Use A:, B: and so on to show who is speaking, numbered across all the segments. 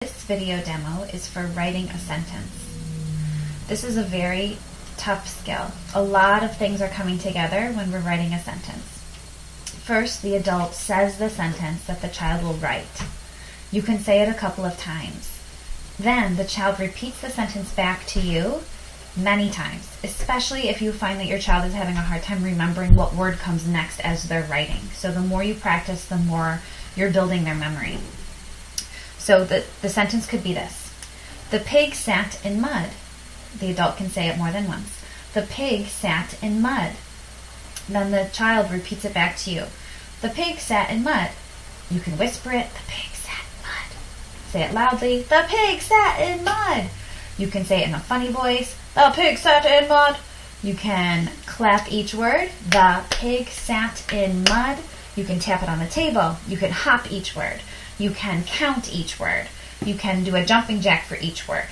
A: This video demo is for writing a sentence. This is a very tough skill. A lot of things are coming together when we're writing a sentence. First, the adult says the sentence that the child will write. You can say it a couple of times. Then the child repeats the sentence back to you many times, especially if you find that your child is having a hard time remembering what word comes next as they're writing. So the more you practice, the more you're building their memory. So the sentence could be this. The pig sat in mud. The adult can say it more than once. The pig sat in mud. Then the child repeats it back to you. The pig sat in mud. You can whisper it. The pig sat in mud. Say it loudly. The pig sat in mud. You can say it in a funny voice. The pig sat in mud. You can clap each word. The pig sat in mud. You can tap it on the table. You can hop each word. You can count each word. You can do a jumping jack for each word.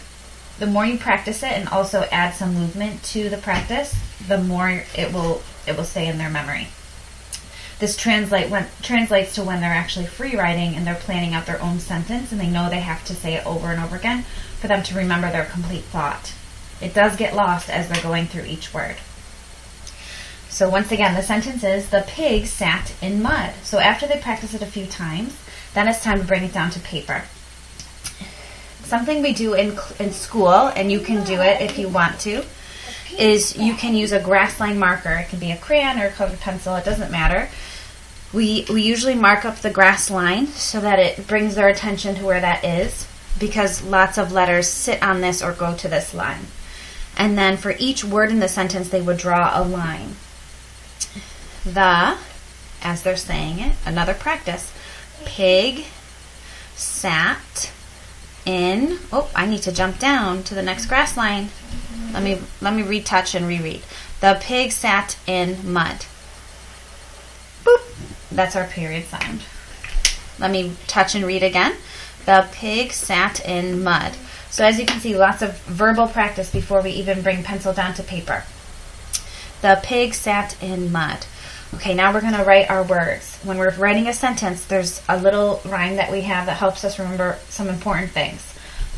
A: The more you practice it and also add some movement to the practice, the more it will stay in their memory. This translates to when they're actually free writing and they're planning out their own sentence and they know they have to say it over and over again for them to remember their complete thought. It does get lost as they're going through each word. So once again, the sentence is, the pig sat in mud. So after they practice it a few times, then it's time to bring it down to paper. Something we do in school, and you can do it if you want to, is you can use a grass line marker. It can be a crayon or a colored pencil, it doesn't matter. We usually mark up the grass line so that it brings their attention to where that is, because lots of letters sit on this or go to this line. And then for each word in the sentence, they would draw a line. The, as they're saying it, another practice. Pig sat in, I need to jump down to the next grass line. Let me retouch and reread. The pig sat in mud. Boop. That's our period sound. Let me touch and read again. The pig sat in mud. So as you can see, lots of verbal practice before we even bring pencil down to paper. The pig sat in mud. Okay, now we're going to write our words. When we're writing a sentence, there's a little rhyme that we have that helps us remember some important things.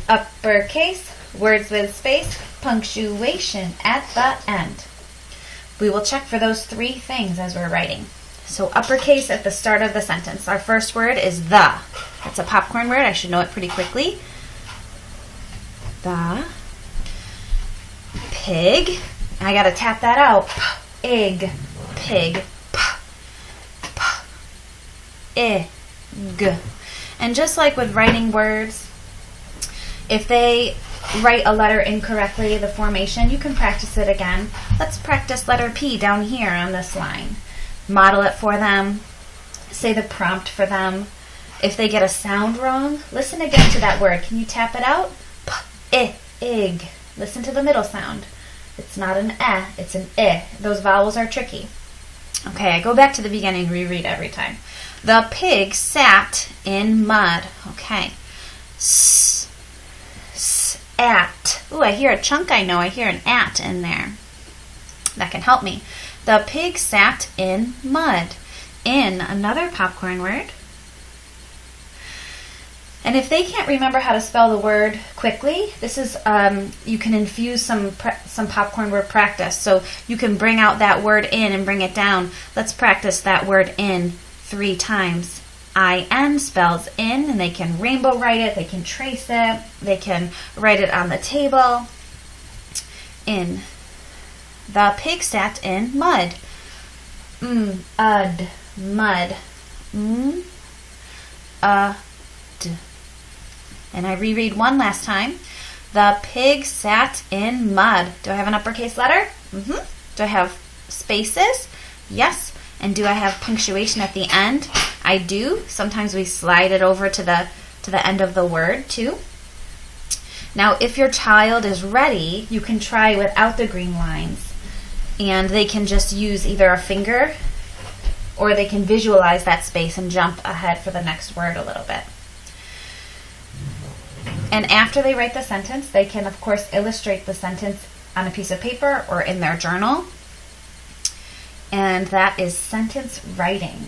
A: Uppercase, words with space, punctuation at the end. We will check for those three things as we're writing. So uppercase at the start of the sentence. Our first word is the. That's a popcorn word. I should know it pretty quickly. The pig. I got to tap that out. Egg, pig. Ig. And just like with writing words, if they write a letter incorrectly, the formation, you can practice it again. Let's practice letter P down here on this line. Model it for them. Say the prompt for them. If they get a sound wrong, listen again to that word. Can you tap it out? Ig. Listen to the middle sound. It's not an it's an I. Those vowels are tricky. Okay, I go back to the beginning and reread every time. The pig sat in mud. Okay. At. Ooh, I hear a chunk I know. I hear an at in there. That can help me. The pig sat in mud. In, another popcorn word. And if they can't remember how to spell the word quickly, this is you can infuse some popcorn word practice. So you can bring out that word in and bring it down. Let's practice that word in 3 times. I-N spells in, and they can rainbow write it, they can trace it, they can write it on the table. In. The pig sat in mud. Mud. D. And I reread one last time. The pig sat in mud. Do I have an uppercase letter? Do I have spaces? Yes. And do I have punctuation at the end? I do. Sometimes we slide it over to the end of the word too. Now, if your child is ready, you can try without the green lines. And they can just use either a finger or they can visualize that space and jump ahead for the next word a little bit. And after they write the sentence, they can, of course, illustrate the sentence on a piece of paper or in their journal. And that is sentence writing.